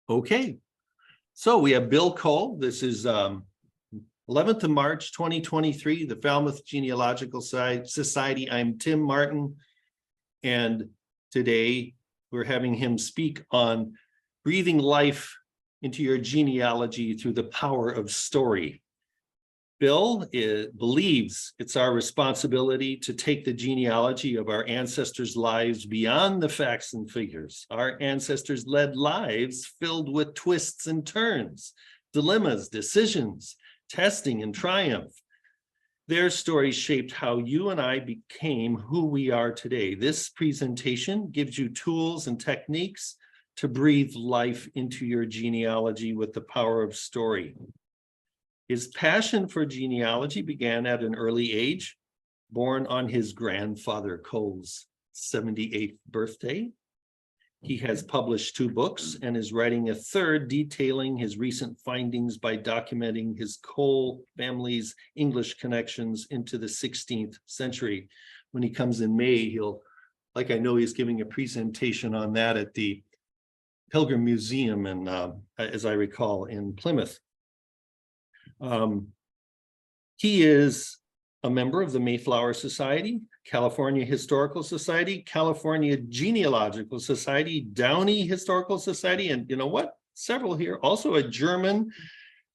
Okay, so we have Bill Cole. This is 11th of March, 2023, the Falmouth Genealogical Society. I'm Tim Martin, and today we're having him speak on breathing life into your genealogy through the power of story. Bill believes it's our responsibility to take the genealogy of our ancestors' lives beyond the facts and figures. Our ancestors led lives filled with twists and turns, dilemmas, decisions, testing, and triumph. Their stories shaped how you and I became who we are today. This presentation gives you tools and techniques to breathe life into your genealogy with the power of story. His passion for genealogy began at an early age, born on his grandfather Cole's 78th birthday. He has published 2 books and is writing a 3rd detailing his recent findings by documenting his Cole family's English connections into the 16th century. When he comes in May, I know he's giving a presentation on that at the Pilgrim Museum, and as I recall, in Plymouth. He is a member of the Mayflower Society, California Historical Society, California Genealogical Society, Downey Historical Society, and you know what? Several here. Also a German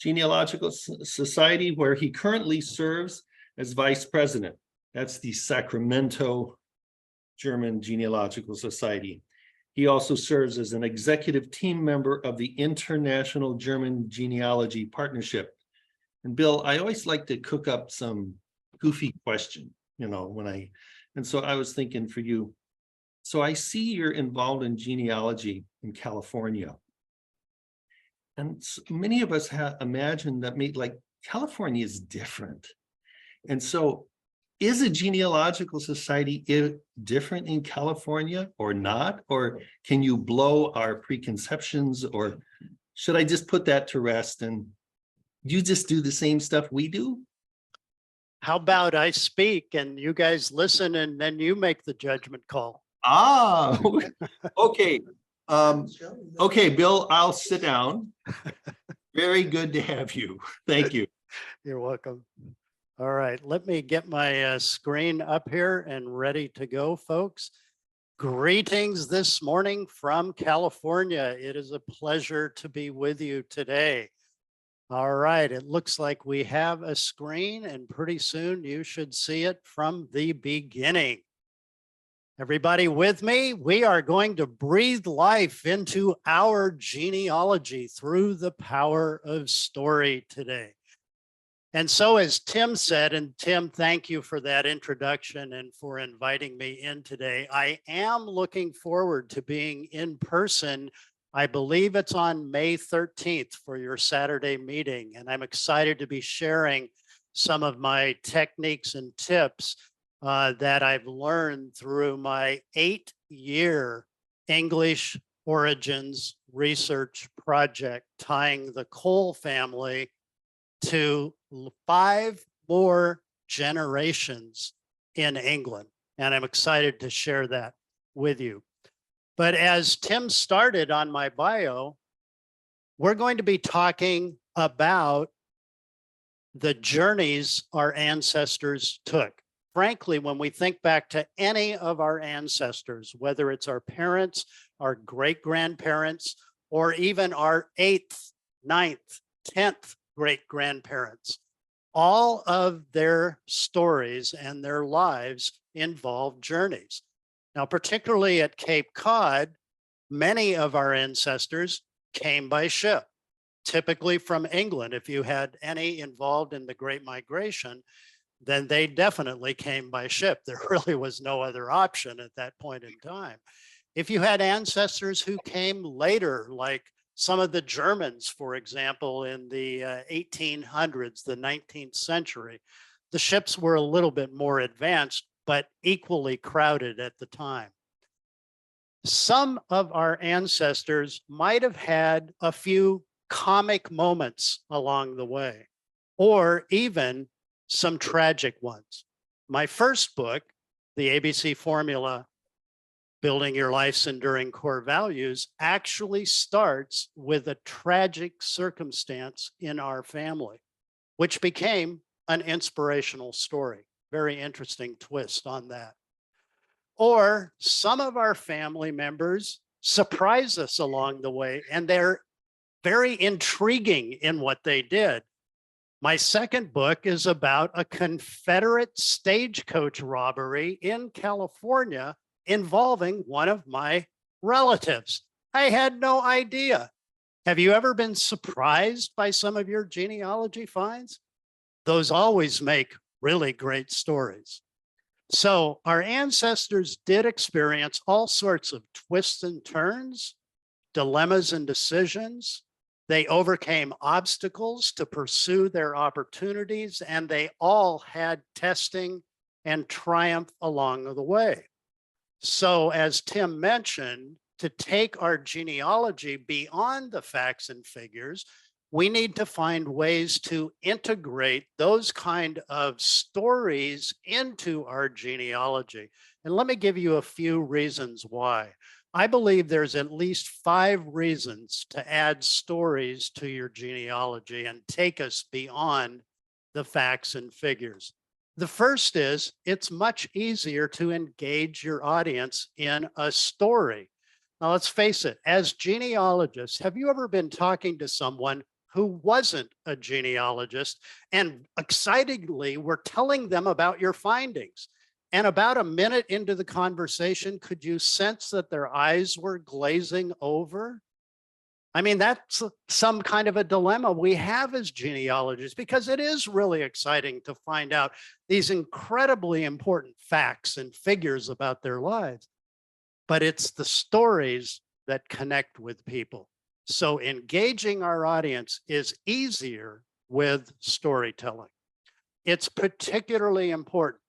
Genealogical Society, where he currently serves as vice president. That's the Sacramento German Genealogical Society. He also serves as an executive team member of the International German Genealogy Partnership. And Bill, I always like to cook up some goofy question, and so I was thinking for you. So I see you're involved in genealogy in California. And many of us have imagined that California is different. And so is a genealogical society different in California or not? Or can you blow our preconceptions? Or should I just put that to rest and you just do the same stuff we do? How about I speak and you guys listen and then you make the judgment call? Ah, okay. Okay, Bill, I'll sit down. Very good to have you. Thank you. You're welcome. All right, let me get my screen up here and ready to go, folks. Greetings this morning from California. It is a pleasure to be with you today. All right, it looks like we have a screen and pretty soon you should see it from the beginning. Everybody with me? We are going to breathe life into our genealogy through the power of story today. And so as Tim said, and Tim, thank you for that introduction and for inviting me in today. I am looking forward to being in person. I believe it's on May 13th for your Saturday meeting, and I'm excited to be sharing some of my techniques and tips that I've learned through my 8-year English origins research project, tying the Cole family to 5 more generations in England. And I'm excited to share that with you. But as Tim started on my bio, we're going to be talking about the journeys our ancestors took. Frankly, when we think back to any of our ancestors, whether it's our parents, our great-grandparents, or even our 8th, 9th, 10th great-grandparents, all of their stories and their lives involve journeys. Now, particularly at Cape Cod, many of our ancestors came by ship, typically from England. If you had any involved in the Great Migration, then they definitely came by ship. There really was no other option at that point in time. If you had ancestors who came later, like some of the Germans, for example, in the 1800s, the 19th century, the ships were a little bit more advanced, but equally crowded at the time. Some of our ancestors might have had a few comic moments along the way, or even some tragic ones. My first book, The ABC Formula, building your life's enduring core values actually starts with a tragic circumstance in our family, which became an inspirational story. Very interesting twist on that. Or some of our family members surprise us along the way, and they're very intriguing in what they did. My second book is about a Confederate stagecoach robbery in California involving one of my relatives. I had no idea. Have you ever been surprised by some of your genealogy finds? Those always make really great stories. So our ancestors did experience all sorts of twists and turns, dilemmas and decisions. They overcame obstacles to pursue their opportunities, and they all had testing and triumph along the way. So as Tim mentioned, to take our genealogy beyond the facts and figures, we need to find ways to integrate those kind of stories into our genealogy. And let me give you a few reasons why. I believe there's at least 5 reasons to add stories to your genealogy and take us beyond the facts and figures. The first is it's much easier to engage your audience in a story. Now, let's face it, as genealogists, have you ever been talking to someone who wasn't a genealogist and excitedly were telling them about your findings? And about a minute into the conversation, could you sense that their eyes were glazing over? I mean, that's some kind of a dilemma we have as genealogists, because it is really exciting to find out these incredibly important facts and figures about their lives. But it's the stories that connect with people. So engaging our audience is easier with storytelling. It's particularly important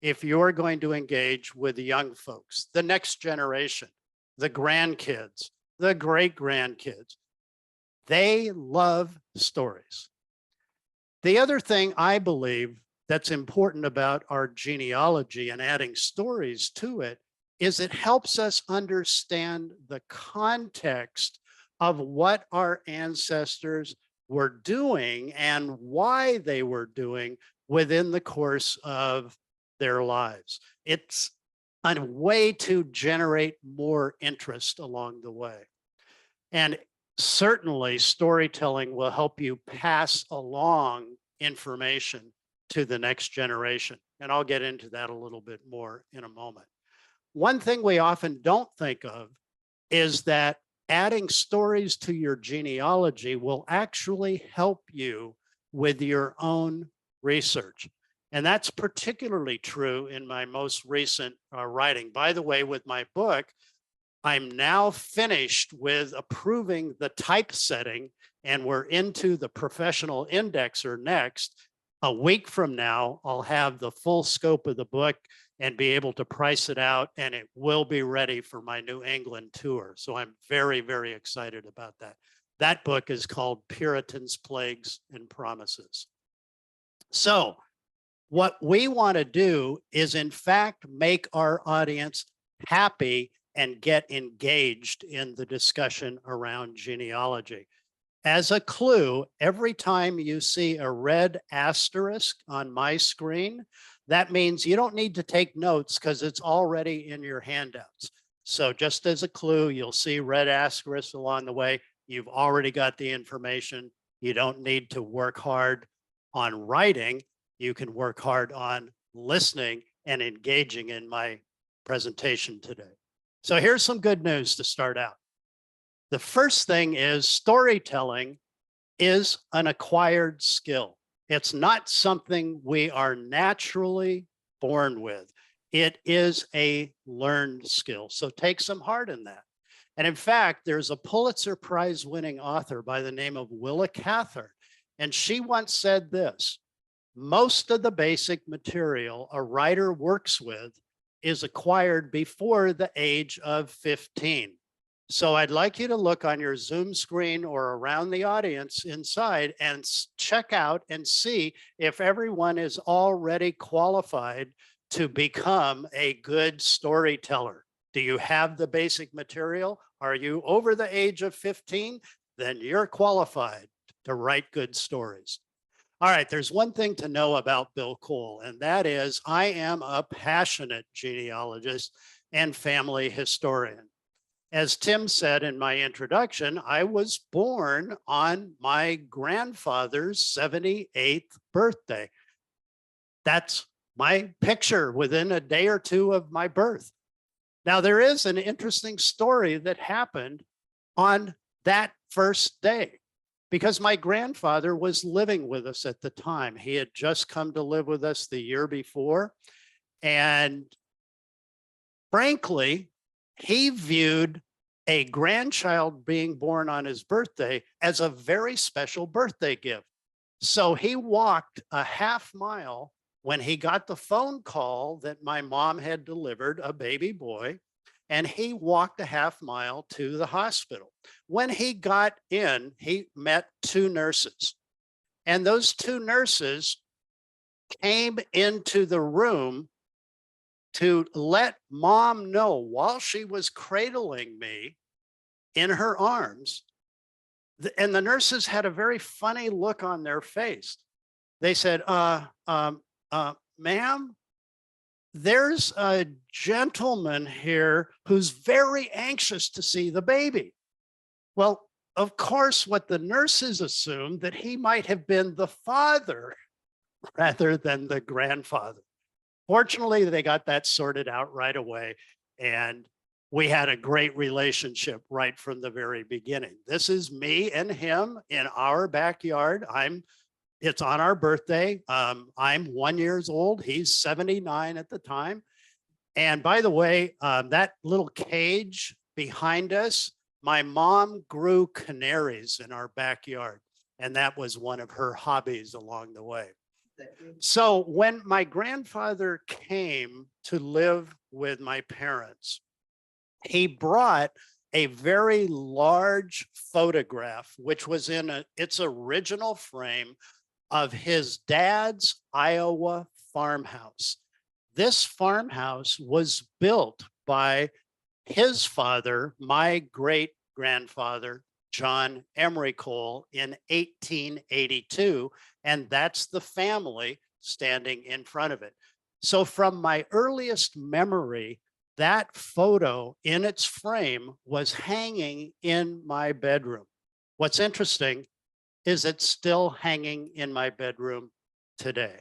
if you're going to engage with the young folks, the next generation, the grandkids, the great-grandkids. They love stories. The other thing I believe that's important about our genealogy and adding stories to it is it helps us understand the context of what our ancestors were doing and why they were doing within the course of their lives. It's a way to generate more interest along the way. And certainly storytelling will help you pass along information to the next generation. And I'll get into that a little bit more in a moment. One thing we often don't think of is that adding stories to your genealogy will actually help you with your own research. And that's particularly true in my most recent writing. By the way, with my book, I'm now finished with approving the typesetting, and we're into the professional indexer next. A week from now, I'll have the full scope of the book and be able to price it out, and it will be ready for my New England tour. So I'm very, very excited about that. That book is called Puritans, Plagues, and Promises. So what we want to do is, in fact, make our audience happy and get engaged in the discussion around genealogy. As a clue, every time you see a red asterisk on my screen, that means you don't need to take notes because it's already in your handouts. So just as a clue, you'll see red asterisks along the way. You've already got the information. You don't need to work hard on writing. You can work hard on listening and engaging in my presentation today. So here's some good news to start out. The first thing is storytelling is an acquired skill. It's not something we are naturally born with. It is a learned skill. So take some heart in that. And in fact, there's a Pulitzer Prize winning author by the name of Willa Cather. And she once said this: most of the basic material a writer works with is acquired before the age of 15. So I'd like you to look on your Zoom screen or around the audience inside and check out and see if everyone is already qualified to become a good storyteller. Do you have the basic material? Are you over the age of 15? Then you're qualified to write good stories. All right, there's one thing to know about Bill Cole, and that is I am a passionate genealogist and family historian. As Tim said in my introduction, I was born on my grandfather's 78th birthday. That's my picture within a day or two of my birth. Now, there is an interesting story that happened on that first day, because my grandfather was living with us at the time. He had just come to live with us the year before. And frankly, he viewed a grandchild being born on his birthday as a very special birthday gift. So he walked a half mile when he got the phone call that my mom had delivered a baby boy, and he walked a half mile to the hospital. When he got in, he met two nurses, and those two nurses came into the room to let mom know while she was cradling me in her arms. And the nurses had a very funny look on their face. They said, ma'am, there's a gentleman here who's very anxious to see the baby. Well, of course, what the nurses assumed that he might have been the father rather than the grandfather. Fortunately, they got that sorted out right away, and we had a great relationship right from the very beginning. This is me and him in our backyard. It's on our birthday. I'm 1 year old. He's 79 at the time. And by the way, that little cage behind us, my mom grew canaries in our backyard, and that was one of her hobbies along the way. So when my grandfather came to live with my parents, he brought a very large photograph, which was in its original frame, of his dad's Iowa farmhouse. This farmhouse was built by his father, my great grandfather, John Emery Cole, in 1882. And that's the family standing in front of it. So from my earliest memory, that photo in its frame was hanging in my bedroom. What's interesting is it's still hanging in my bedroom today.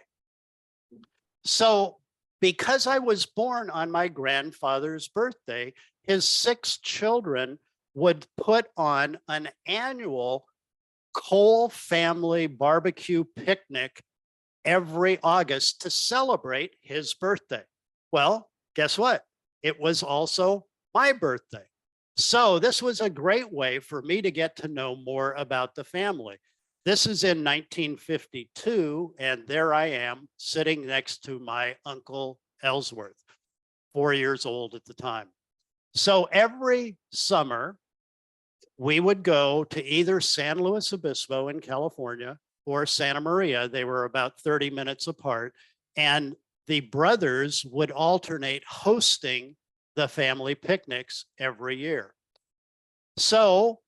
So because I was born on my grandfather's birthday, his 6 children would put on an annual Cole family barbecue picnic every August to celebrate his birthday. Well, guess what? It was also my birthday. So this was a great way for me to get to know more about the family. This is in 1952, and there I am sitting next to my uncle Ellsworth, 4 years old at the time. So every summer, we would go to either San Luis Obispo in California or Santa Maria. They were about 30 minutes apart, and the brothers would alternate hosting the family picnics every year. So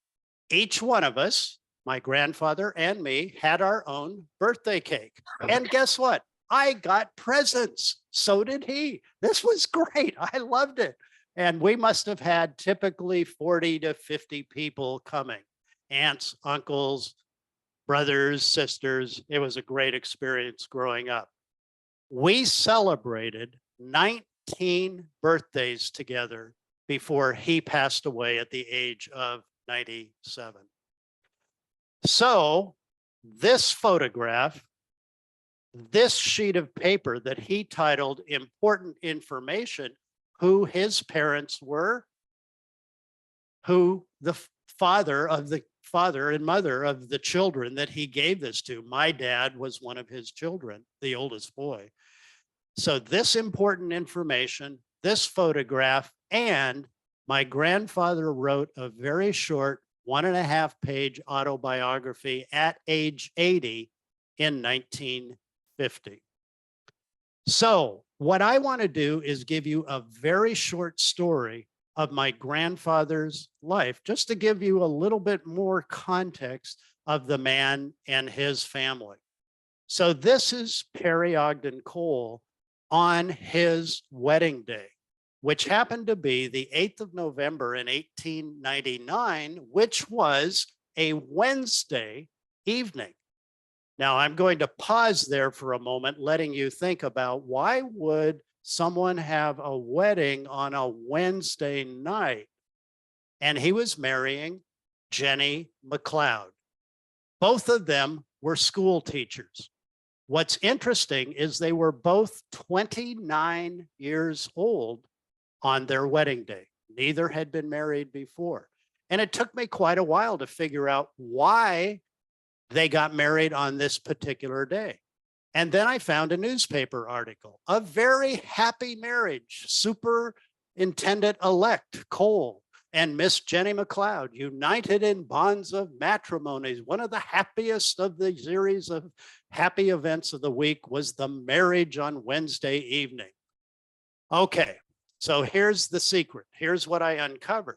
each one of us, my grandfather and me, had our own birthday cake. And guess what? I got presents. So did he. This was great. I loved it. And we must have had typically 40 to 50 people coming. Aunts, uncles, brothers, sisters. It was a great experience growing up. We celebrated 19 birthdays together before he passed away at the age of 97. So this photograph, this sheet of paper that he titled Important Information, who his parents were, who the father and mother of the children that he gave this to. My dad was one of his children, the oldest boy. So this important information, this photograph, and my grandfather wrote a very short 1.5-page autobiography at age 80 in 1950. So what I want to do is give you a very short story of my grandfather's life, just to give you a little bit more context of the man and his family. So this is Perry Ogden Cole on his wedding day, which happened to be the 8th of November in 1899, which was a Wednesday evening. Now I'm going to pause there for a moment, letting you think about why would someone have a wedding on a Wednesday night? And he was marrying Jenny McLeod. Both of them were school teachers. What's interesting is they were both 29 years old on their wedding day. Neither had been married before. And it took me quite a while to figure out why they got married on this particular day. And then I found a newspaper article, a very happy marriage. Superintendent-elect Cole and Miss Jenny McLeod united in bonds of matrimony. One of the happiest of the series of happy events of the week was the marriage on Wednesday evening. Okay, so here's the secret. Here's what I uncovered.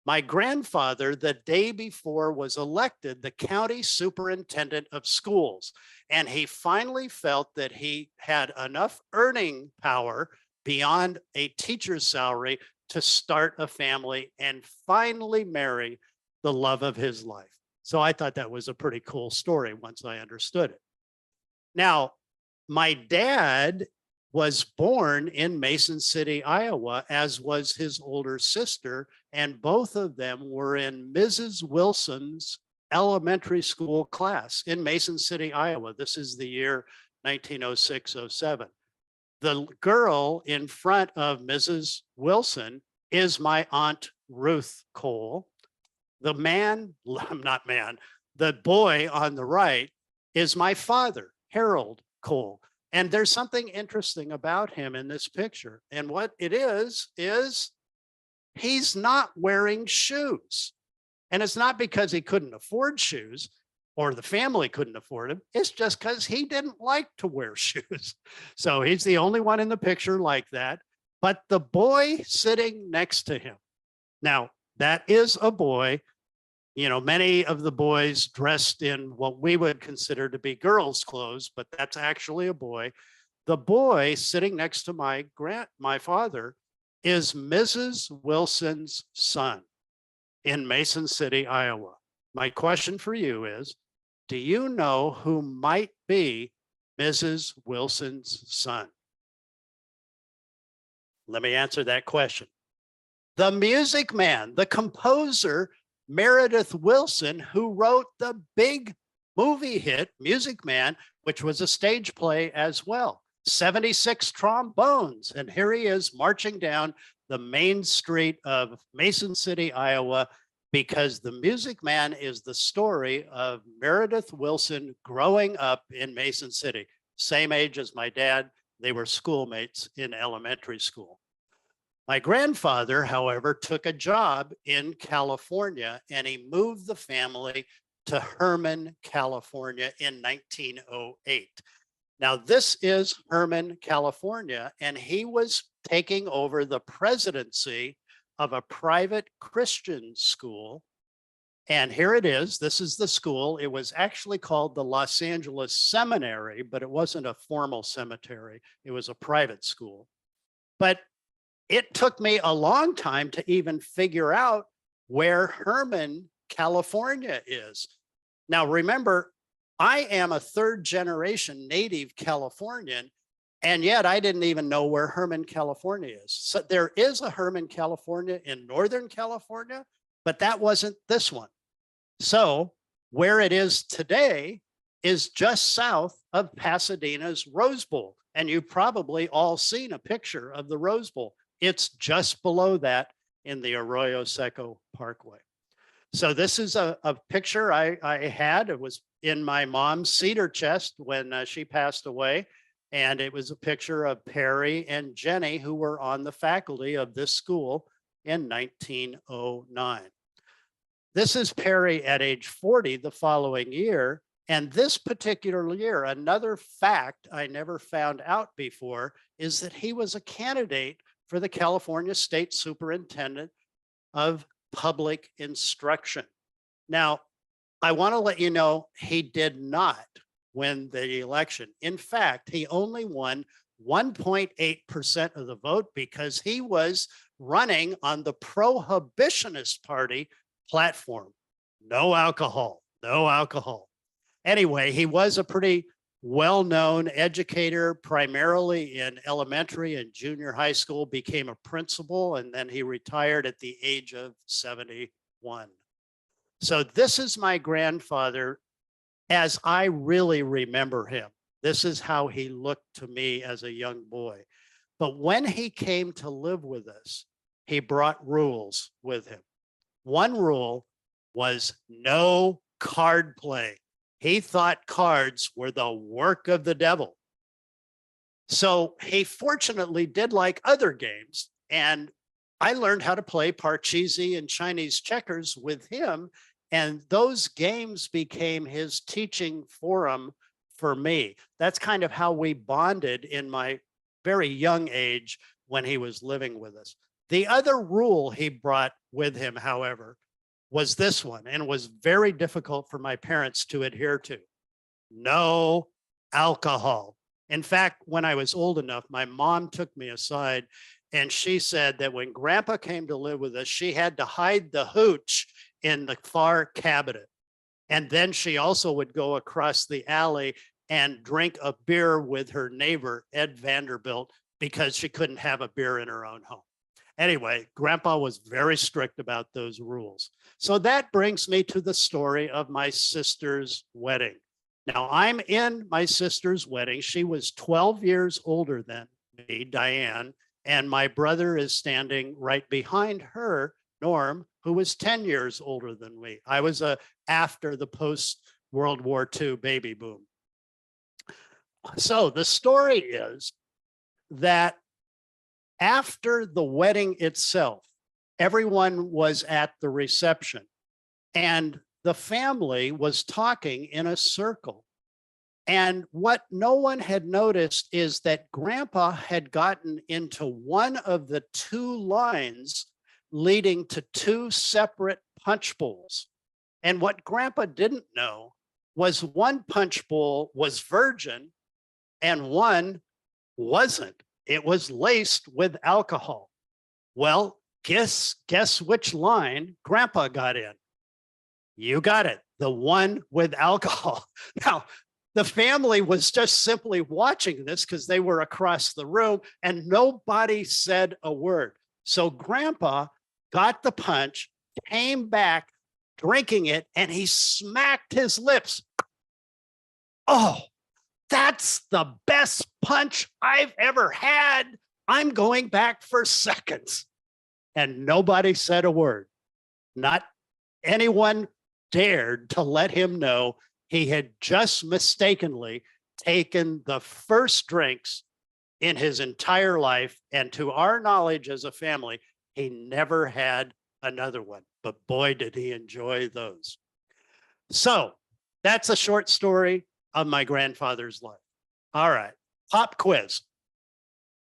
My grandfather, the day before, was elected the county superintendent of schools, and he finally felt that he had enough earning power beyond a teacher's salary to start a family and finally marry the love of his life. So I thought that was a pretty cool story once I understood it. Now, my dad was born in Mason City, Iowa, as was his older sister, and both of them were in Mrs. Wilson's elementary school class in Mason City, Iowa. This is the year 1906-07. The girl in front of Mrs. Wilson is my Aunt Ruth Cole. The boy on the right is my father, Harold Cole. And there's something interesting about him in this picture. And what it is he's not wearing shoes. And it's not because he couldn't afford shoes or the family couldn't afford them. It's just because he didn't like to wear shoes. So he's the only one in the picture like that. But the boy sitting next to him, now that is a boy. You know, many of the boys dressed in what we would consider to be girls' clothes, but that's actually a boy. The boy sitting next to my father is Mrs. Wilson's son in Mason City, Iowa. My question for you is, do you know who might be Mrs. Wilson's son? Let me answer that question. The music man, the composer, Meredith Willson, who wrote the big movie hit Music Man, which was a stage play as well. 76 trombones. And here he is marching down the main street of Mason City, Iowa, because The Music Man is the story of Meredith Willson growing up in Mason City. Same age as my dad. They were schoolmates in elementary school. My grandfather, however, took a job in California and he moved the family to Herman, California in 1908. Now, this is Herman, California, and he was taking over the presidency of a private Christian school. And here it is. This is the school. It was actually called the Los Angeles Seminary, but it wasn't a formal cemetery. It was a private school. But it took me a long time to even figure out where Herman, California is. Now, remember, I am a third generation native Californian, and yet I didn't even know where Herman, California is. So there is a Herman, California in Northern California, but that wasn't this one. So where it is today is just south of Pasadena's Rose Bowl. And you've probably all seen a picture of the Rose Bowl. It's just below that in the Arroyo Seco Parkway. So this is a picture I had. It was in my mom's cedar chest when she passed away. And it was a picture of Perry and Jenny, who were on the faculty of this school in 1909. This is Perry at age 40 the following year. And this particular year, another fact I never found out before is that he was a candidate for the California State Superintendent of Public Instruction. Now, I want to let you know he did not win the election. In fact, he only won 1.8% of the vote because he was running on the Prohibitionist Party platform. No alcohol, no alcohol. Anyway, he was a pretty well-known educator, primarily in elementary and junior high school, became a principal, and then he retired at the age of 71. So this is my grandfather as I really remember him. This is how he looked to me as a young boy. But when he came to live with us, he brought rules with him. One rule was no card playing. He thought cards were the work of the devil. So he fortunately did like other games. And I learned how to play Parcheesi and Chinese checkers with him. And those games became his teaching forum for me. That's kind of how we bonded in my very young age when he was living with us. The other rule he brought with him, however, was this one, and was very difficult for my parents to adhere to. No alcohol. In fact, when I was old enough, my mom took me aside and she said that when Grandpa came to live with us, she had to hide the hooch in the far cabinet. And then she also would go across the alley and drink a beer with her neighbor, Ed Vanderbilt, because she couldn't have a beer in her own home. Anyway, Grandpa was very strict about those rules. So that brings me to the story of my sister's wedding. Now, I'm in my sister's wedding. She was 12 years older than me, Diane, and my brother is standing right behind her, Norm, who was 10 years older than me. I was after the post-World War II baby boom. So the story is that after the wedding itself, everyone was at the reception and the family was talking in a circle. And what no one had noticed is that Grandpa had gotten into one of the two lines leading to two separate punch bowls. And what Grandpa didn't know was one punch bowl was virgin and one wasn't. It was laced with alcohol. Well, guess which line Grandpa got in? You got it, the one with alcohol. Now, the family was just simply watching this because they were across the room and nobody said a word. So Grandpa got the punch, came back drinking it, and he smacked his lips. Oh, that's the best punch I've ever had. I'm going back for seconds. And nobody said a word. Not anyone dared to let him know he had just mistakenly taken the first drinks in his entire life. And to our knowledge as a family, he never had another one. But boy, did he enjoy those. So that's a short story of my grandfather's life. All right, pop quiz.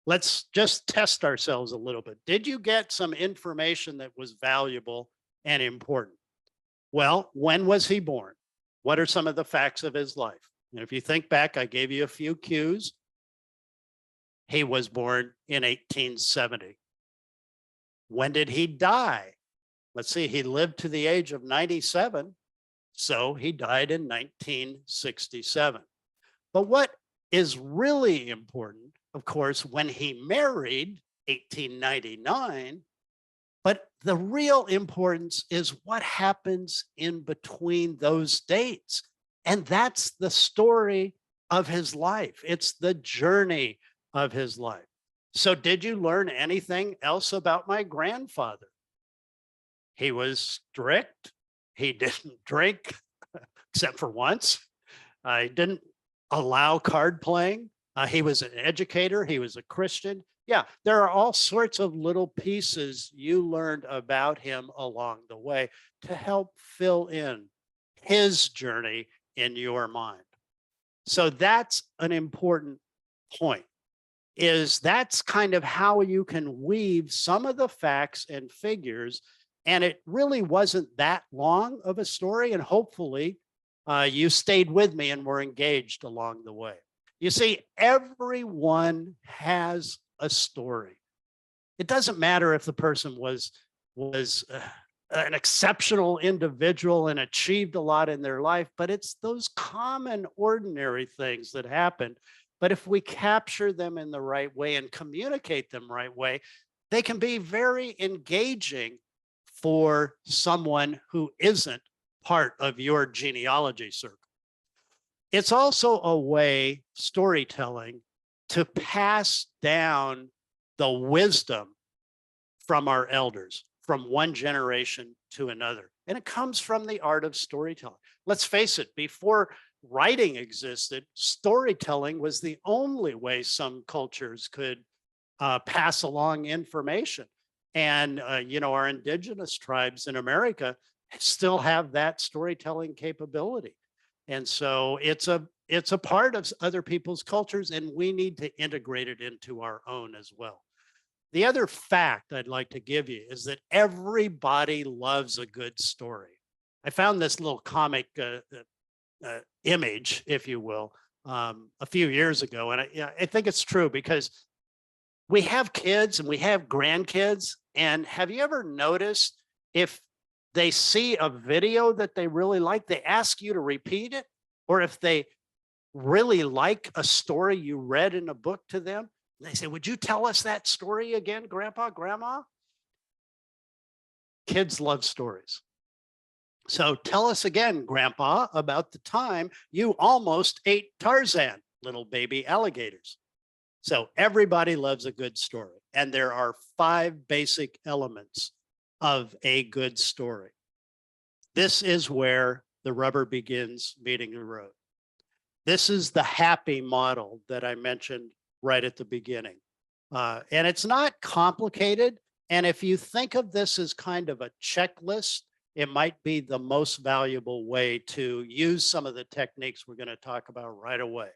Let's just test ourselves a little bit. Did you get some information that was valuable and important? Well, when was he born? What are some of the facts of his life? And if you think back, I gave you a few cues. He was born in 1870. When did he die? Let's see, he lived to the age of 97. So he died in 1967. But what is really important, of course, when he married, 1899, but the real importance is what happens in between those dates. And that's the story of his life. It's the journey of his life. So did you learn anything else about my grandfather? He was strict. He didn't drink except for once. He didn't allow card playing. He was an educator. He was a Christian. Yeah, there are all sorts of little pieces you learned about him along the way to help fill in his journey in your mind. So that's an important point. that's kind of how you can weave some of the facts and figures. And it really wasn't that long of a story. And hopefully you stayed with me and were engaged along the way. You see, everyone has a story. It doesn't matter if the person was an exceptional individual and achieved a lot in their life, but it's those common, ordinary things that happen. But if we capture them in the right way and communicate them right way, they can be very engaging for someone who isn't part of your genealogy circle. It's also a way, storytelling, to pass down the wisdom from our elders, from one generation to another. And it comes from the art of storytelling. Let's face it, before writing existed, storytelling was the only way some cultures could pass along information. And, our indigenous tribes in America still have that storytelling capability. And so it's a part of other people's cultures, and we need to integrate it into our own as well. The other fact I'd like to give you is that everybody loves a good story. I found this little comic image, if you will, a few years ago. And I think it's true because we have kids and we have grandkids. And have you ever noticed if they see a video that they really like, they ask you to repeat it? Or if they really like a story you read in a book to them, they say, would you tell us that story again, Grandpa, Grandma? Kids love stories. So tell us again, Grandpa, about the time you almost ate Tarzan, little baby alligators. So everybody loves a good story. And there are 5 basic elements of a good story. This is where the rubber begins meeting the road. This is the happy model that I mentioned right at the beginning. And it's not complicated. And if you think of this as kind of a checklist, it might be the most valuable way to use some of the techniques we're going to talk about right away.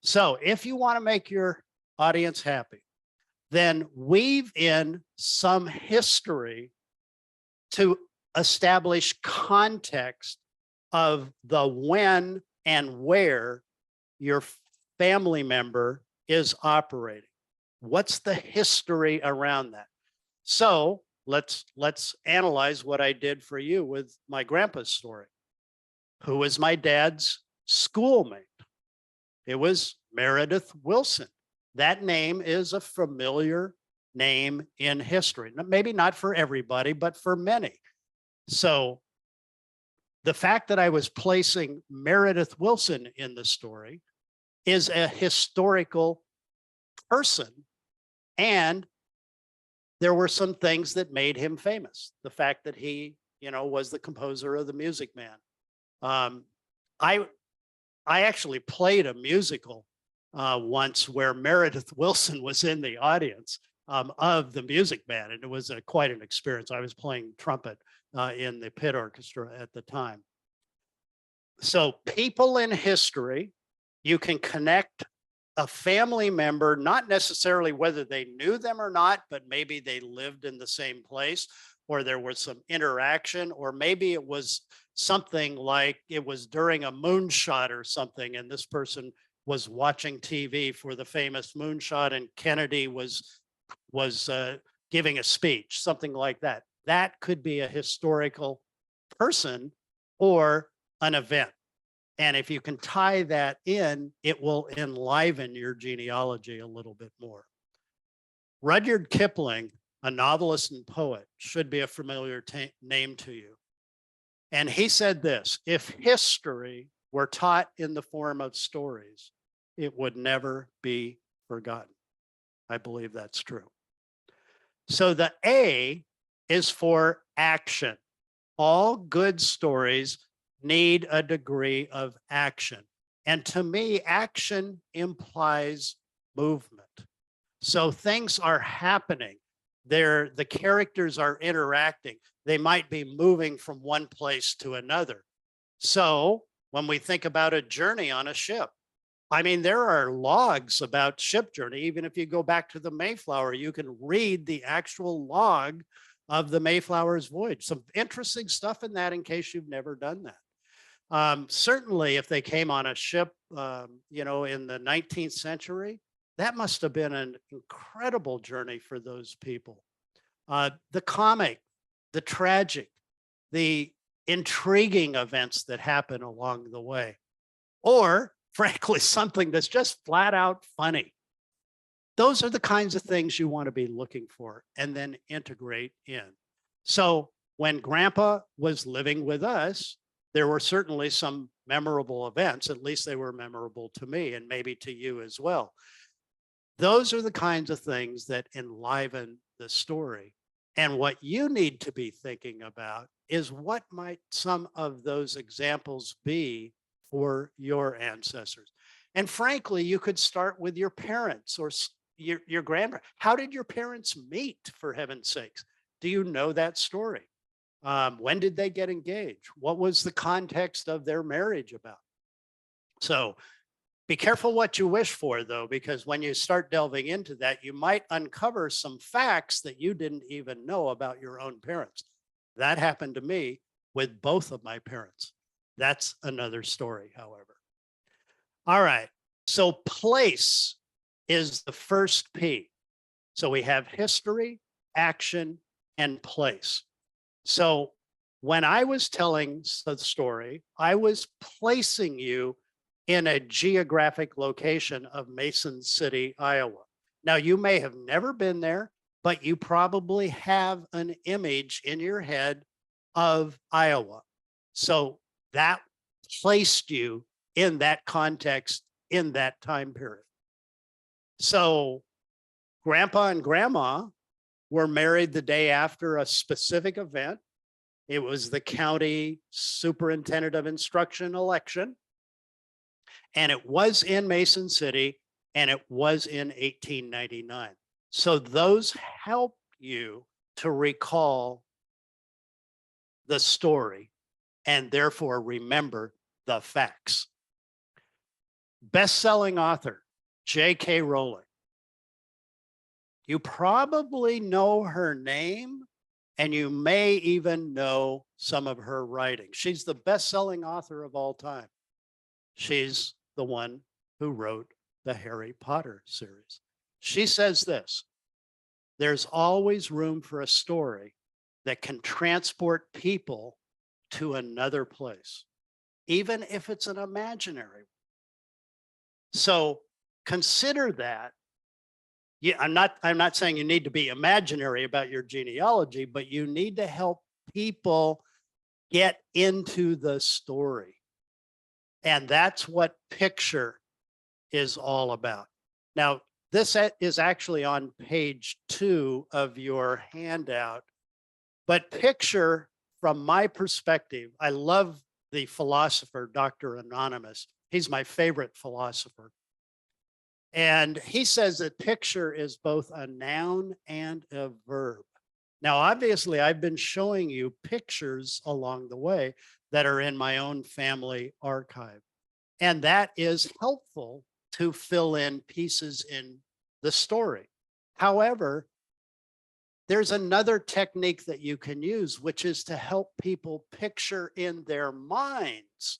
So if you want to make your audience happy, then weave in some history to establish context of the when and where your family member is operating. What's the history around that? So let's analyze what I did for you with my grandpa's story. Who was my dad's schoolmate? It was Meredith Willson. That name is a familiar name in history. Maybe not for everybody, but for many. So the fact that I was placing Meredith Willson in the story is a historical person. And there were some things that made him famous. The fact that he, was the composer of The Music Man. I actually played a musical once where Meredith Willson was in the audience of The Music Man, and it was quite an experience. I was playing trumpet in the pit orchestra at the time. So people in history, you can connect a family member, not necessarily whether they knew them or not, but maybe they lived in the same place, or there was some interaction, or maybe it was something like it was during a moonshot or something, and this person was watching TV for the famous moonshot, and Kennedy was giving a speech, something like that. That could be a historical person or an event. And if you can tie that in, it will enliven your genealogy a little bit more. Rudyard Kipling, a novelist and poet, should be a familiar name to you. And he said this: if history were taught in the form of stories, it would never be forgotten. I believe that's true. So the A is for action. All good stories need a degree of action. And to me, action implies movement. So things are happening. The characters are interacting. They might be moving from one place to another. So when we think about a journey on a ship, I mean, there are logs about ship journey. Even if you go back to the Mayflower, you can read the actual log of the Mayflower's voyage. Some interesting stuff in that in case you've never done that. Certainly, if they came on a ship, in the 19th century, that must have been an incredible journey for those people. The comic, the tragic, the intriguing events that happen along the way, or frankly, something that's just flat out funny. Those are the kinds of things you want to be looking for and then integrate in. So when Grandpa was living with us, there were certainly some memorable events. At least they were memorable to me and maybe to you as well. Those are the kinds of things that enliven the story. And what you need to be thinking about is what might some of those examples be for your ancestors. And frankly, you could start with your parents or your grandparents. How did your parents meet, for heaven's sakes? Do you know that story? When did they get engaged? What was the context of their marriage about? So be careful what you wish for, though, because when you start delving into that, you might uncover some facts that you didn't even know about your own parents. That happened to me with both of my parents. That's another story, however. All right. So place is the first P. So we have history, action, and place. So when I was telling the story, I was placing you in a geographic location of Mason City, Iowa. Now, you may have never been there, but you probably have an image in your head of Iowa. So that placed you in that context in that time period. So Grandpa and Grandma were married the day after a specific event. It was the county superintendent of instruction election. And it was in Mason City, and it was in 1899. So those help you to recall the story and therefore remember the facts. Best-selling author, J.K. Rowling. You probably know her name, and you may even know some of her writing. She's the best-selling author of all time. She's the one who wrote the Harry Potter series. She says this: there's always room for a story that can transport people to another place, even if it's an imaginary one. So consider that. Yeah, I'm not saying you need to be imaginary about your genealogy, but you need to help people get into the story. And that's what picture is all about. Now, this is actually on page 2 of your handout, but picture from my perspective, I love the philosopher, Dr. Anonymous. He's my favorite philosopher. And he says that picture is both a noun and a verb. Now, obviously, I've been showing you pictures along the way that are in my own family archive. And that is helpful to fill in pieces in the story. However, there's another technique that you can use, which is to help people picture in their minds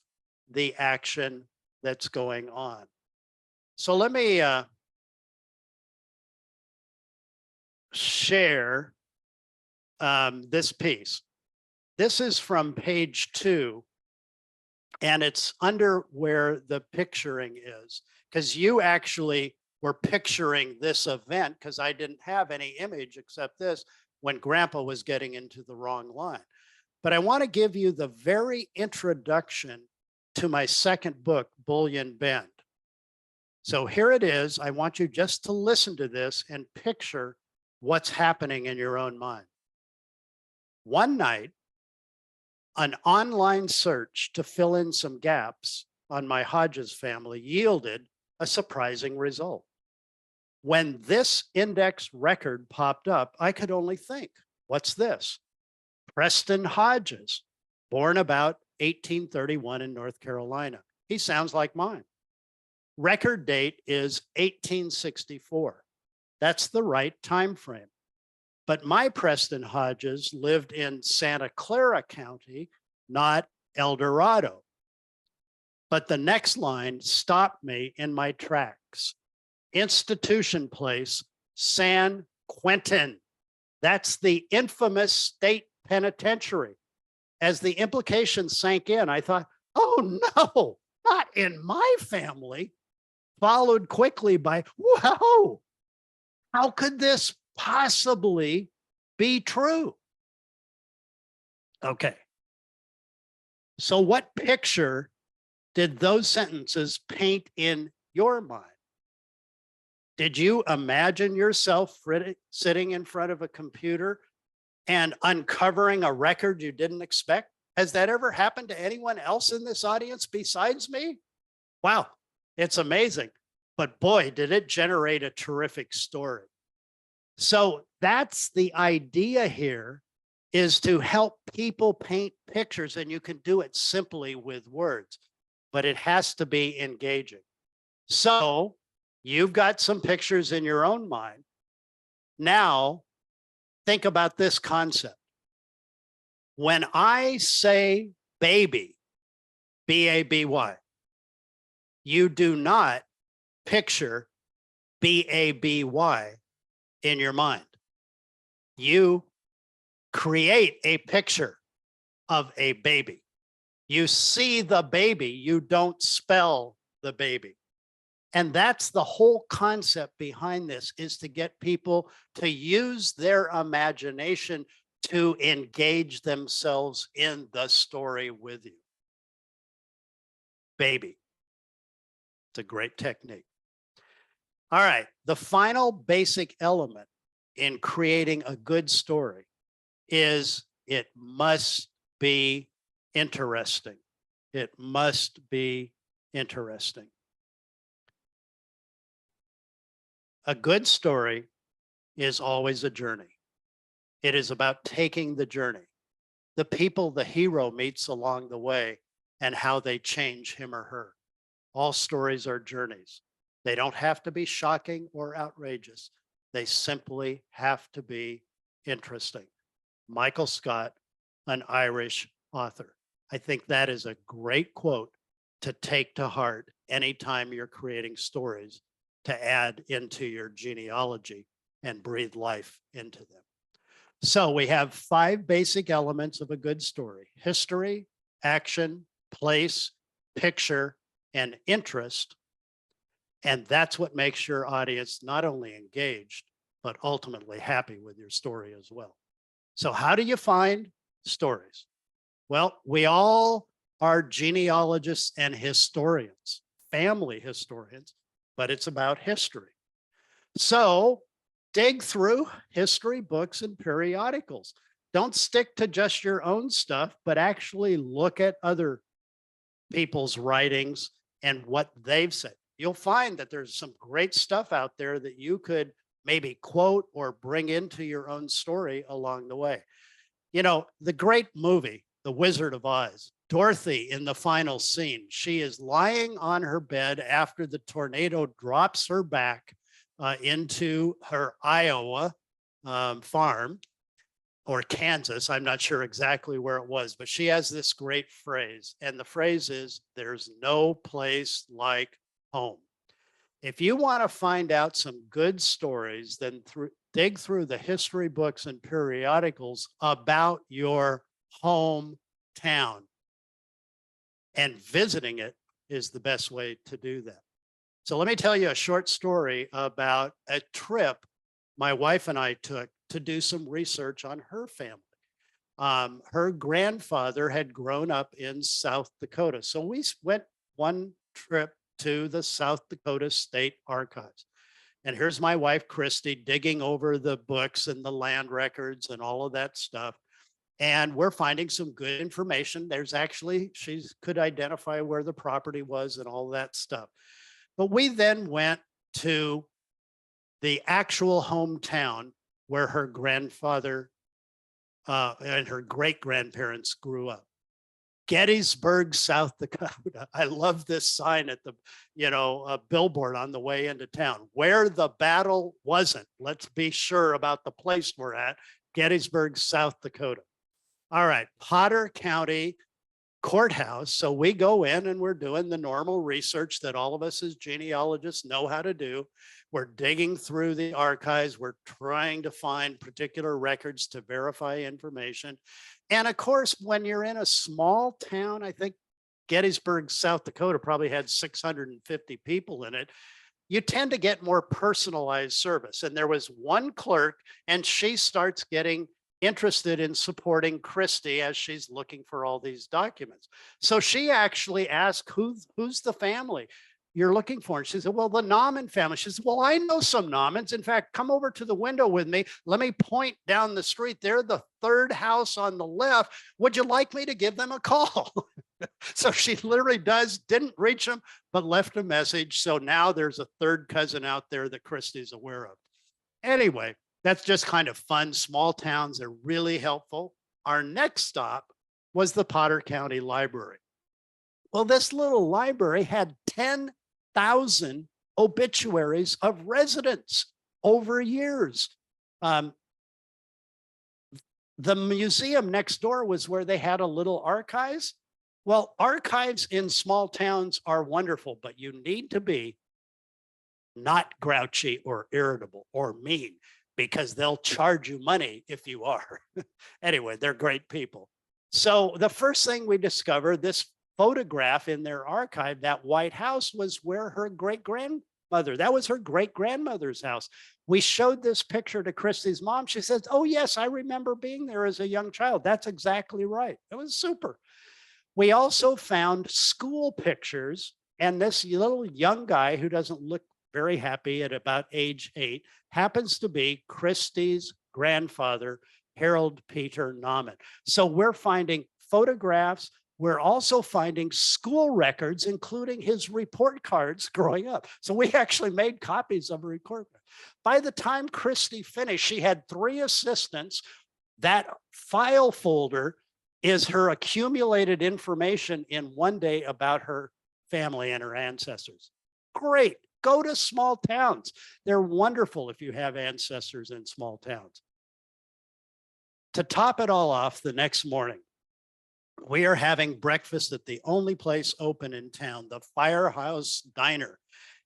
the action that's going on. So let me share this piece. This is from page 2, and it's under where the picturing is, because you actually were picturing this event, because I didn't have any image except this when Grandpa was getting into the wrong line. But I want to give you the very introduction to my second book, Bullion Bend. So here it is. I want you just to listen to this and picture what's happening in your own mind. One night, an online search to fill in some gaps on my Hodges family yielded a surprising result. When this index record popped up, I could only think, what's this? Preston Hodges, born about 1831 in North Carolina. He sounds like mine. Record date is 1864. That's the right time frame. But my Preston Hodges lived in Santa Clara County, not El Dorado. But the next line stopped me in my tracks. Institution Place, San Quentin. That's the infamous state penitentiary. As the implication sank in, I thought, oh no, not in my family. Followed quickly by, whoa, how could this possibly be true? Okay. So what picture did those sentences paint in your mind? Did you imagine yourself sitting in front of a computer and uncovering a record you didn't expect? Has that ever happened to anyone else in this audience besides me? Wow, it's amazing. But boy, did it generate a terrific story. So that's the idea here, is to help people paint pictures, and you can do it simply with words, but it has to be engaging. So you've got some pictures in your own mind. Now, think about this concept. When I say baby, B-A-B-Y, you do not picture B-A-B-Y in your mind. You create a picture of a baby. You see the baby, you don't spell the baby. And that's the whole concept behind this, is to get people to use their imagination to engage themselves in the story with you. Baby. It's a great technique. All right, the final basic element in creating a good story is it must be interesting. It must be interesting. A good story is always a journey. It is about taking the journey, the people the hero meets along the way, and how they change him or her. All stories are journeys. They don't have to be shocking or outrageous. They simply have to be interesting. Michael Scott, an Irish author. I think that is a great quote to take to heart anytime you're creating stories to add into your genealogy and breathe life into them. So we have 5 basic elements of a good story: history, action, place, picture, and interest. And that's what makes your audience not only engaged, but ultimately happy with your story as well. So how do you find stories? Well, we all are genealogists and historians, family historians, but it's about history. So dig through history books and periodicals. Don't stick to just your own stuff, but actually look at other people's writings and what they've said. You'll find that there's some great stuff out there that you could maybe quote or bring into your own story along the way. You know, the great movie, The Wizard of Oz, Dorothy in the final scene, she is lying on her bed after the tornado drops her back into her Iowa farm, or Kansas. I'm not sure exactly where it was, but she has this great phrase. And the phrase is, there's no place like home. If you want to find out some good stories, then dig through the history books and periodicals about your hometown. And visiting it is the best way to do that. So let me tell you a short story about a trip my wife and I took to do some research on her family. Her grandfather had grown up in South Dakota. So we went one trip to the South Dakota State Archives. And here's my wife, Christy, digging over the books and the land records and all of that stuff. And we're finding some good information. There's actually, she could identify where the property was and all that stuff. But we then went to the actual hometown where her grandfather and her great grandparents grew up. Gettysburg, South Dakota. I love this sign at the, billboard on the way into town. Where the battle wasn't. Let's be sure about the place we're at. Gettysburg, South Dakota. All right, Potter County Courthouse. So we go in and we're doing the normal research that all of us as genealogists know how to do. We're digging through the archives. We're trying to find particular records to verify information. And of course, when you're in a small town, I think Gettysburg, South Dakota probably had 650 people in it. You tend to get more personalized service. And there was one clerk, and she starts getting interested in supporting Christy as she's looking for all these documents. So she actually asked, who's the family you're looking for? And she said, well, the Nauman family. She said, well, I know some Naumans. In fact, come over to the window with me. Let me point down the street. They're the third house on the left. Would you like me to give them a call? So she literally didn't reach them, but left a message. So now there's a third cousin out there that Christy's aware of. Anyway, that's just kind of fun. Small towns are really helpful. Our next stop was the Potter County Library. Well, this little library had 10,000 obituaries of residents over years. The museum next door was where they had a little archives. Well, archives in small towns are wonderful, but you need to be not grouchy or irritable or mean, because they'll charge you money if you are. Anyway, they're great people. So the first thing we discovered, this photograph in their archive, that White House was where her great-grandmother, that was her great-grandmother's house. We showed this picture to Christy's mom. She says, oh yes, I remember being there as a young child. That's exactly right. It was super. We also found school pictures, and this little young guy who doesn't look very happy at about age 8 happens to be Christy's grandfather, Harold Peter Nauman. So we're finding photographs. We're also finding school records, including his report cards growing up. So we actually made copies of a report. By the time Christy finished, she had 3 assistants. That file folder is her accumulated information in one day about her family and her ancestors. Great. Go to small towns. They're wonderful if you have ancestors in small towns. To top it all off, the next morning, we are having breakfast at the only place open in town, the Firehouse Diner.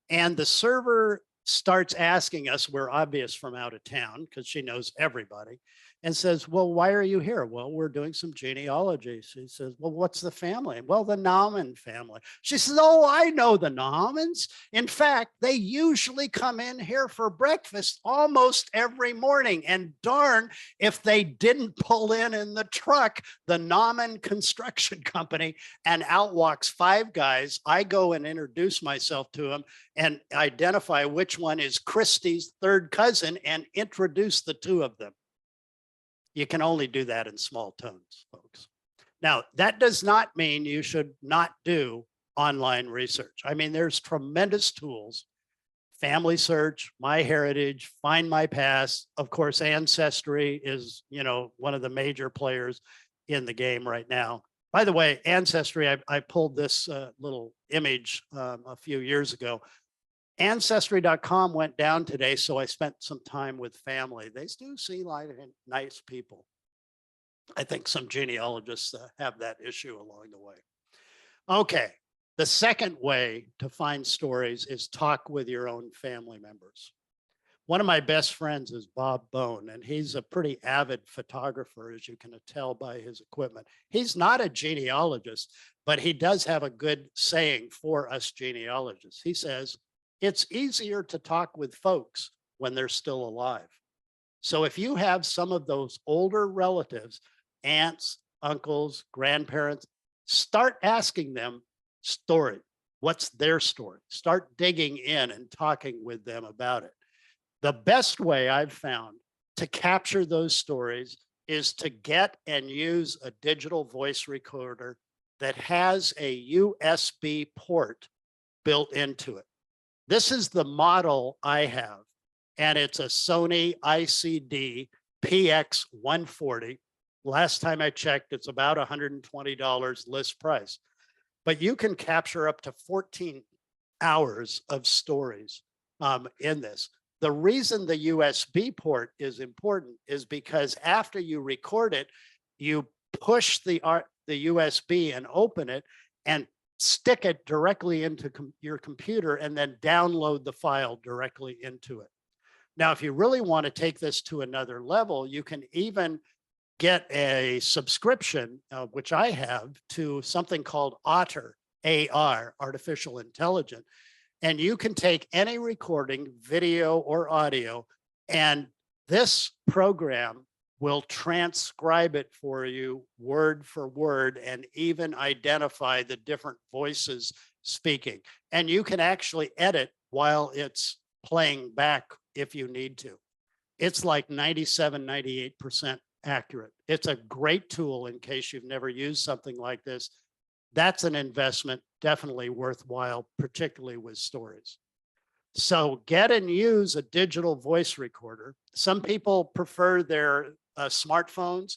And the server starts asking us, we're obvious from out of town because she knows everybody, and says, well, why are you here? Well, we're doing some genealogy. She says, well, what's the family? Well, the Nauman family. She says, oh, I know the Naumans. In fact, they usually come in here for breakfast almost every morning. And darn, if they didn't pull in the truck, the Nauman Construction Company, and out walks 5 guys. I go and introduce myself to them and identify which one is Christy's third cousin and introduce the 2 of them. You can only do that in small towns, folks. Now, that does not mean you should not do online research. I mean, there's tremendous tools: Family Search, MyHeritage, Find My Past. Of course, Ancestry is, one of the major players in the game right now. By the way, Ancestry, I pulled this little image a few years ago. Ancestry.com went down today, so I spent some time with family. They do seem like nice people. I think some genealogists have that issue along the way. Okay, the second way to find stories is talk with your own family members. One of my best friends is Bob Bone, and he's a pretty avid photographer, as you can tell by his equipment. He's not a genealogist, but he does have a good saying for us genealogists. He says, it's easier to talk with folks when they're still alive. So if you have some of those older relatives, aunts, uncles, grandparents, start asking them story. What's their story? Start digging in and talking with them about it. The best way I've found to capture those stories is to get and use a digital voice recorder that has a USB port built into it. This is the model I have, and it's a Sony ICD PX140. Last time I checked, it's about $120 list price. But you can capture up to 14 hours of stories in this. The reason the USB port is important is because after you record it, you push the USB and open it and stick it directly into your computer and then download the file directly into it. Now, if you really want to take this to another level, you can even get a subscription, which I have, to something called Otter, AR, artificial intelligence. And you can take any recording, video or audio, and this program will transcribe it for you word for word and even identify the different voices speaking. And you can actually edit while it's playing back if you need to. It's like 97, 98% accurate. It's a great tool in case you've never used something like this. That's an investment definitely worthwhile, particularly with stories. So get and use a digital voice recorder. Some people prefer their smartphones,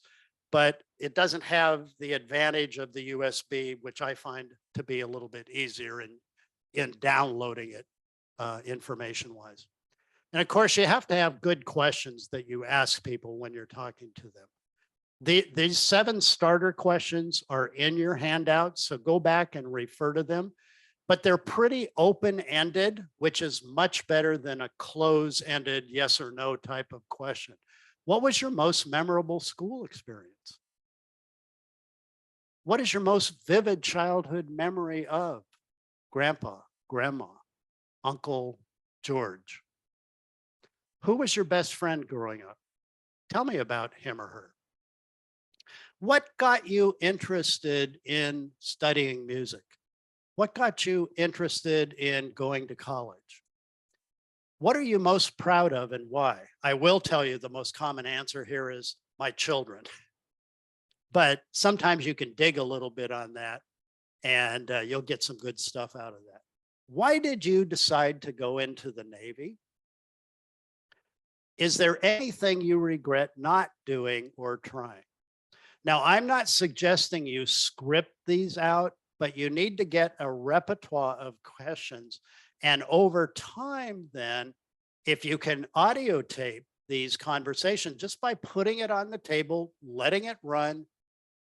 but it doesn't have the advantage of the USB, which I find to be a little bit easier in downloading it information-wise. And of course, you have to have good questions that you ask people when you're talking to them. These 7 starter questions are in your handout, so go back and refer to them. But they're pretty open-ended, which is much better than a close-ended yes or no type of question. What was your most memorable school experience? What is your most vivid childhood memory of Grandpa, Grandma, Uncle George? Who was your best friend growing up? Tell me about him or her. What got you interested in studying music? What got you interested in going to college? What are you most proud of and why? I will tell you the most common answer here is my children. But sometimes you can dig a little bit on that and you'll get some good stuff out of that. Why did you decide to go into the Navy? Is there anything you regret not doing or trying? Now, I'm not suggesting you script these out, but you need to get a repertoire of questions. And over time, then, if you can audio tape these conversations, just by putting it on the table, letting it run,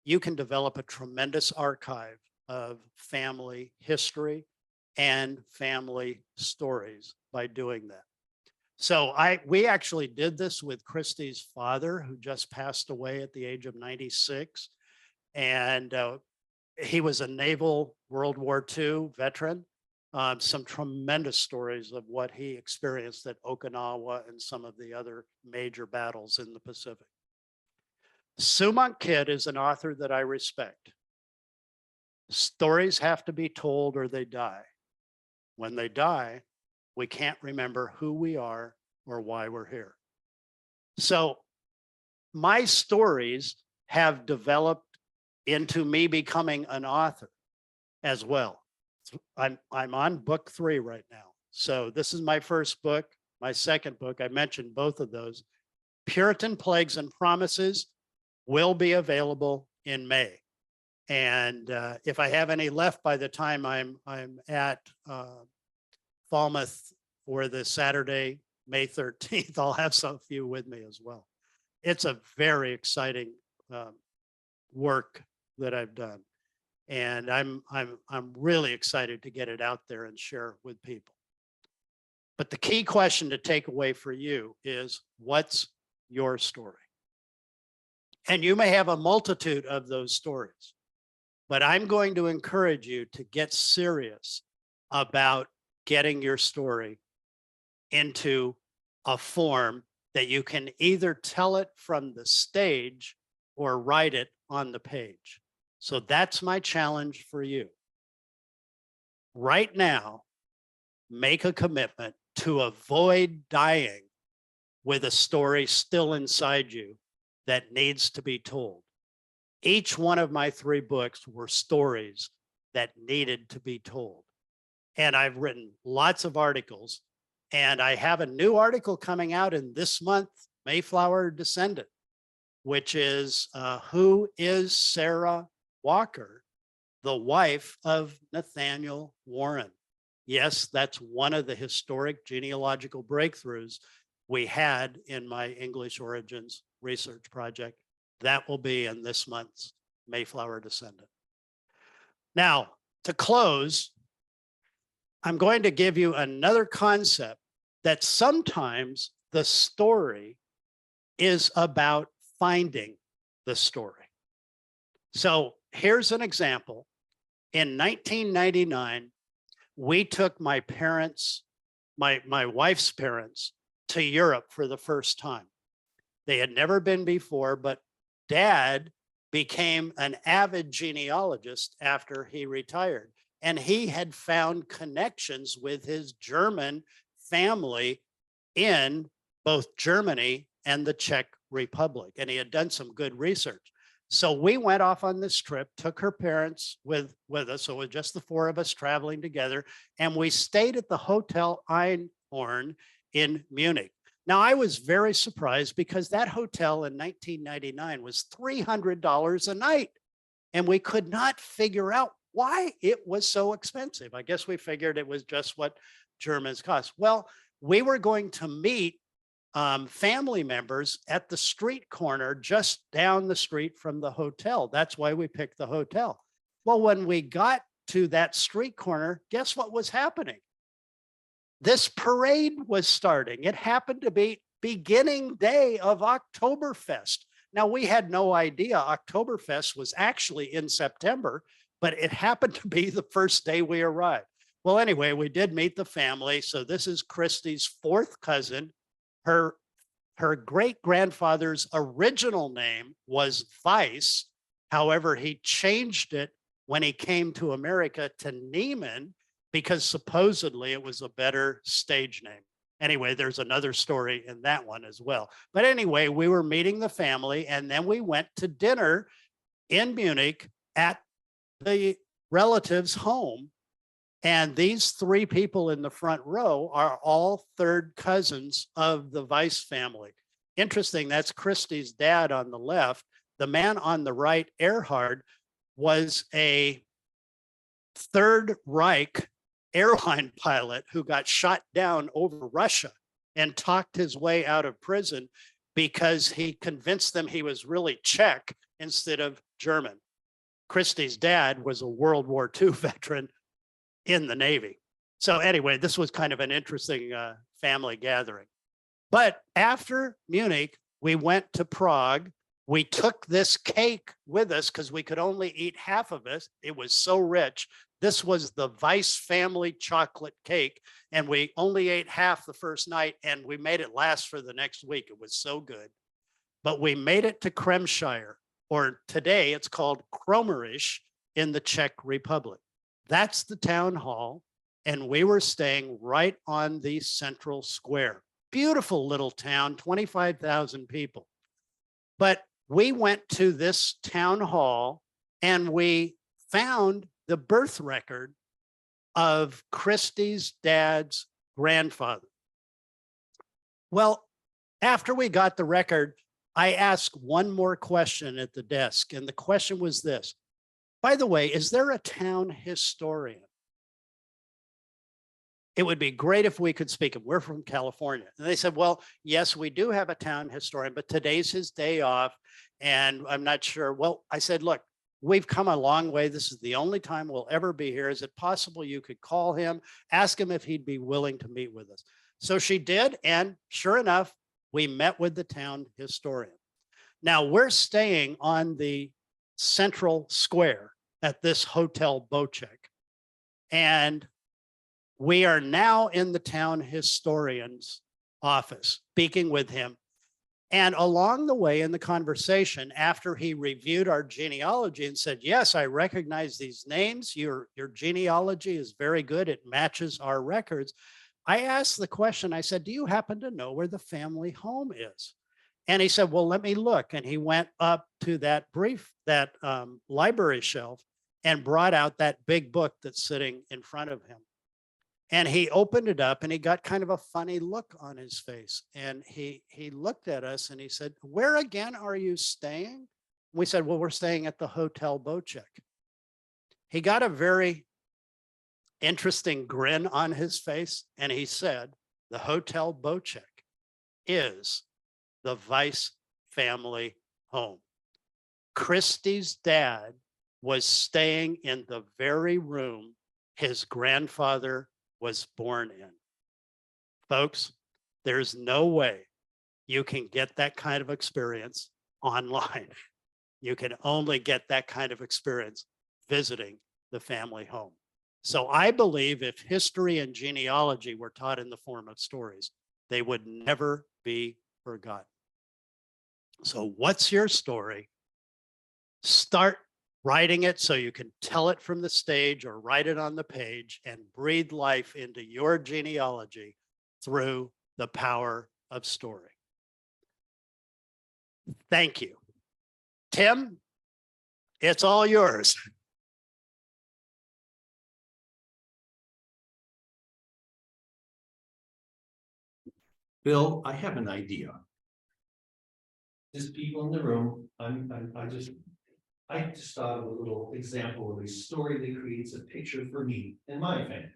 you can develop a tremendous archive of family history and family stories by doing that. So we actually did this with Christy's father, who just passed away at the age of 96. And he was a naval World War II veteran. Some tremendous stories of what he experienced at Okinawa and some of the other major battles in the Pacific. Sumant Kidd is an author that I respect. Stories have to be told or they die. When they die, we can't remember who we are or why we're here. So my stories have developed into me becoming an author as well. I'm on book 3 right now. So this is my first book. My second book, I mentioned both of those. Puritan Plagues and Promises will be available in May. And if I have any left by the time I'm at Falmouth for the Saturday, May 13th, I'll have some few with me as well. It's a very exciting work that I've done. And I'm really excited to get it out there and share it with people. But the key question to take away for you is, what's your story? And you may have a multitude of those stories, but I'm going to encourage you to get serious about getting your story into a form that you can either tell it from the stage or write it on the page. So that's my challenge for you. Right now, make a commitment to avoid dying with a story still inside you that needs to be told. Each one of my 3 books were stories that needed to be told. And I've written lots of articles, and I have a new article coming out in this month, Mayflower Descendant. which is who is Sarah Walker, the wife of Nathaniel Warren? Yes, that's one of the historic genealogical breakthroughs we had in my English origins research project. That will be in this month's Mayflower Descendant. Now, to close, I'm going to give you another concept that sometimes the story is about finding the story. So here's an example. In 1999, we took my parents, my wife's parents, to Europe for the first time. They had never been before, but Dad became an avid genealogist after he retired. And he had found connections with his German family in both Germany and the Czech Republic. And he had done some good research. So we went off on this trip, took her parents with us. So it was just the four of us traveling together. And we stayed at the Hotel Einhorn in Munich. Now, I was very surprised because that hotel in 1999 was $300 a night. And we could not figure out why it was so expensive. I guess we figured it was just what Germans cost. Well, we were going to meet family members at the street corner just down the street from the hotel. That's why we picked the hotel. Well, when we got to that street corner, guess what was happening? This parade was starting. It happened to be beginning day of Oktoberfest. Now, we had no idea Oktoberfest was actually in September, but it happened to be the first day we arrived. Well, anyway, we did meet the family. So this is Christy's fourth cousin. Her great-grandfather's original name was Weiss. However, he changed it when he came to America to Neiman because supposedly it was a better stage name. Anyway, there's another story in that one as well. But anyway, we were meeting the family, and then we went to dinner in Munich at the relative's home. And these three people in the front row are all third cousins of the Weiss family. Interesting, that's Christy's dad on the left. The man on the right, Erhard, was a Third Reich airline pilot who got shot down over Russia and talked his way out of prison because he convinced them he was really Czech instead of German. Christy's dad was a World War II veteran in the Navy. So anyway, this was kind of an interesting family gathering. But after Munich, we went to Prague. We took this cake with us because we could only eat half of it. It was so rich. This was the Weiss family chocolate cake, and we only ate half the first night, and we made it last for the next week. It was so good. But we made it to Kremshire, or today it's called Kromerisch in the Czech Republic. That's the town hall, and we were staying right on the central square. Beautiful little town, 25,000 people. But we went to this town hall and we found the birth record of Christy's dad's grandfather. Well, after we got the record, I asked one more question at the desk, and the question was this: by the way, is there a town historian? It would be great if we could speak him. We're from California. And they said, well, yes, we do have a town historian, but today's his day off, and I'm not sure. Well, I said, look, we've come a long way. This is the only time we'll ever be here. Is it possible you could call him, ask him if he'd be willing to meet with us? So she did, and sure enough, we met with the town historian. Now, we're staying on the central square at this Hotel Bocek, and we are now in the town historian's office speaking with him. And along the way in the conversation, after he reviewed our genealogy and said, yes, I recognize these names, your genealogy is very good, it matches our records, I asked the question, I said, do you happen to know where the family home is? And he said, well, let me look. And he went up to that library shelf and brought out that big book that's sitting in front of him. And he opened it up and he got kind of a funny look on his face. And he looked at us and he said, "Where again are you staying?" We said, "Well, we're staying at the Hotel Bochek." He got a very interesting grin on his face. And he said, "The Hotel Bochek is the Vice family home." Christy's dad was staying in the very room his grandfather was born in. Folks, there's no way you can get that kind of experience online. You can only get that kind of experience visiting the family home. So I believe if history and genealogy were taught in the form of stories, they would never be forgotten. So what's your story? Start writing it so you can tell it from the stage or write it on the page and breathe life into your genealogy through the power of story. Thank you. Tim, it's all yours. Bill, I have an idea. Just people in the room, I just thought of a little example of a story that creates a picture for me and my family.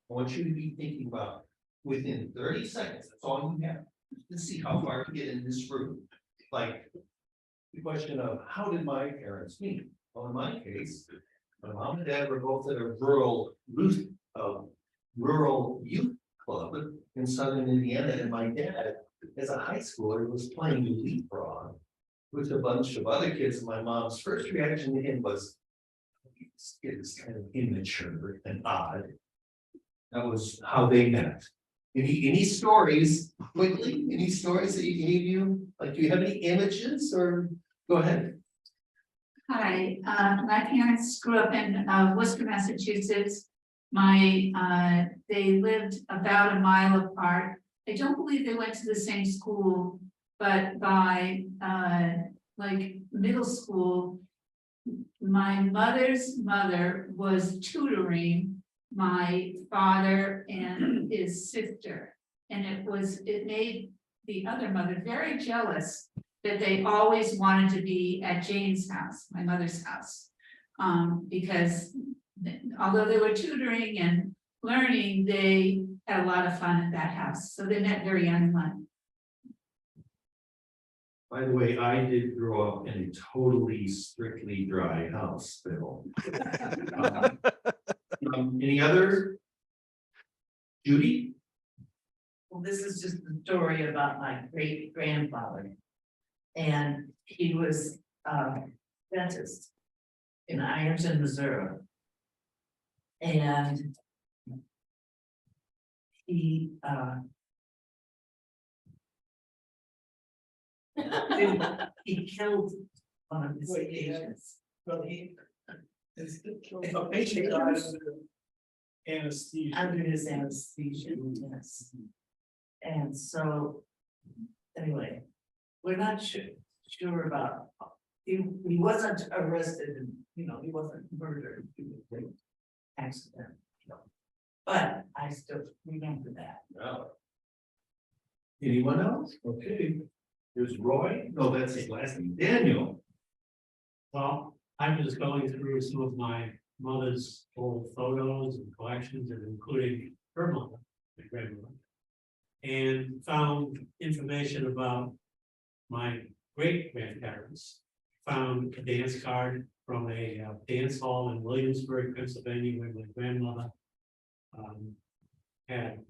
I want you to be thinking about within 30 seconds, that's all you have, to see how far you get in this room. Like the question of how did my parents meet? Well, in my case, my mom and dad were both at a rural youth club in southern Indiana, and my dad, as a high schooler, was playing leapfrog with a bunch of other kids. And my mom's first reaction to him was, "This kid is kind of immature and odd." That was how they met. Any stories quickly? Any stories that you gave you? Like, do you have any images or go ahead? Hi, my parents grew up in Worcester, Massachusetts. They lived about a mile apart. I don't believe they went to the same school, but by like middle school, my mother's mother was tutoring my father and his sister. And it made the other mother very jealous that they always wanted to be at Jane's house, my mother's house. Because although they were tutoring and learning, they had a lot of fun at that house. So they met very young in life. By the way, I did grow up in a totally strictly dry house, Bill. Any other? Judy? Well, this is just a story about my great grandfather. And he was a dentist in Ironton, Missouri. And he he killed one of his patients. Well, a patient died under anesthesia. Under his anesthesia, yes. And so, anyway, we're not sure about, he wasn't arrested and, he wasn't murdered. He was an accident, But I still remember that. Wow. Anyone else? Okay. There's Roy. No, that's his last name. Daniel. Well, I'm just going through some of my mother's old photos and collections, and including her mother, my grandmother, and found information about my great grandparents. Found a dance card from a dance hall in Williamsburg, Pennsylvania, where my grandmother had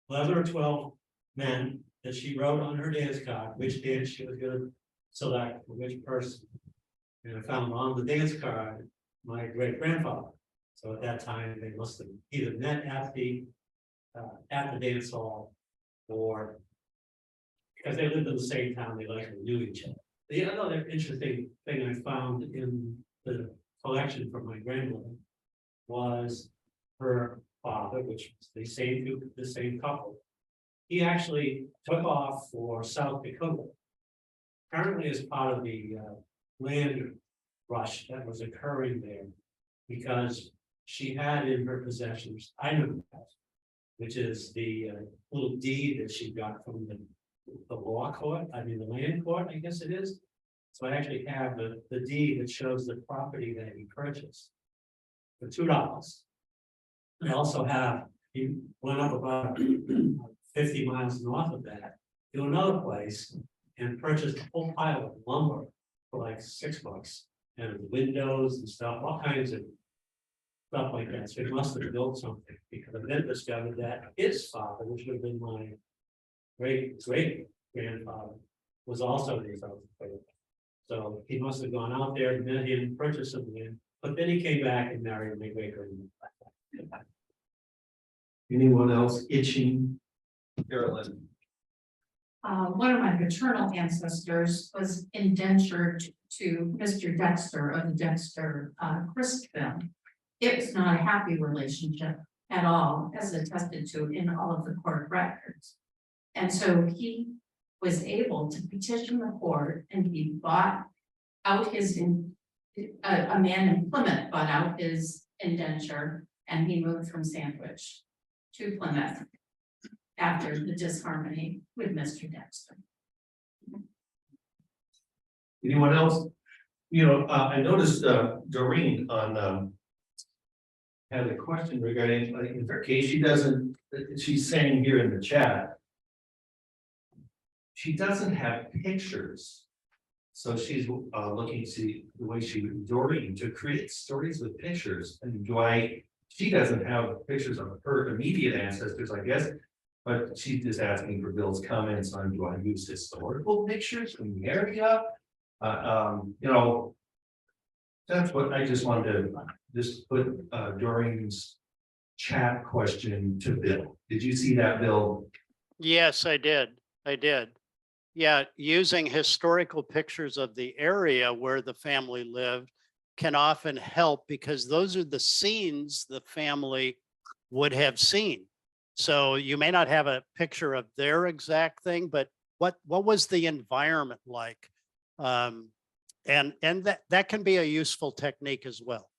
11 or 12 men that she wrote on her dance card which dance she was going to select for which person. And I found on the dance card my great grandfather. So at that time, they must have either met at the dance hall, or because they lived in the same town, they likely knew each other. The other interesting thing I found in the collection from my grandmother was her father, which was the same couple. He actually took off for South Dakota, apparently as part of the land rush that was occurring there, because she had in her possessions, I know that, which is the little deed that she got from the law court, I mean, the land court, I guess it is. So I actually have the deed that shows the property that he purchased for $2. I also have, he went up about 50 miles north of that to another place and purchased a whole pile of lumber for like $6 and windows and stuff, all kinds of stuff like that. So he must have built something because I then discovered that his father, which would have been my great grandfather, was also in South Dakota. So he must have gone out there, met him, purchased some land, but then he came back and married my great grandmother. Anyone else itching? Carolyn. One of my paternal ancestors was indentured to Mr. Dexter of the Dexter grist mill. It was not a happy relationship at all, as attested to in all of the court records. And so he was able to petition the court, and he bought out his, a man in Plymouth bought out his indenture, and he moved from Sandwich to Plymouth after the disharmony with Mr. Dexter. Anyone else? You know, I noticed Doreen on had a question regarding, like, in her case, she's saying here in the chat, she doesn't have pictures. So she's looking to see the way Doreen to create stories with pictures. And she doesn't have pictures of her immediate ancestors, I guess. But she's just asking for Bill's comments on, do I use historical pictures from the area? You know, that's what I just wanted to just put Doreen's chat question to Bill. Did you see that, Bill? Yes, I did. Yeah, using historical pictures of the area where the family lived can often help because those are the scenes the family would have seen. So you may not have a picture of their exact thing, but what was the environment like? And that can be a useful technique as well.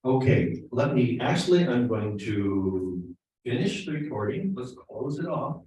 Okay, I'm going to finish the recording. Let's close it off.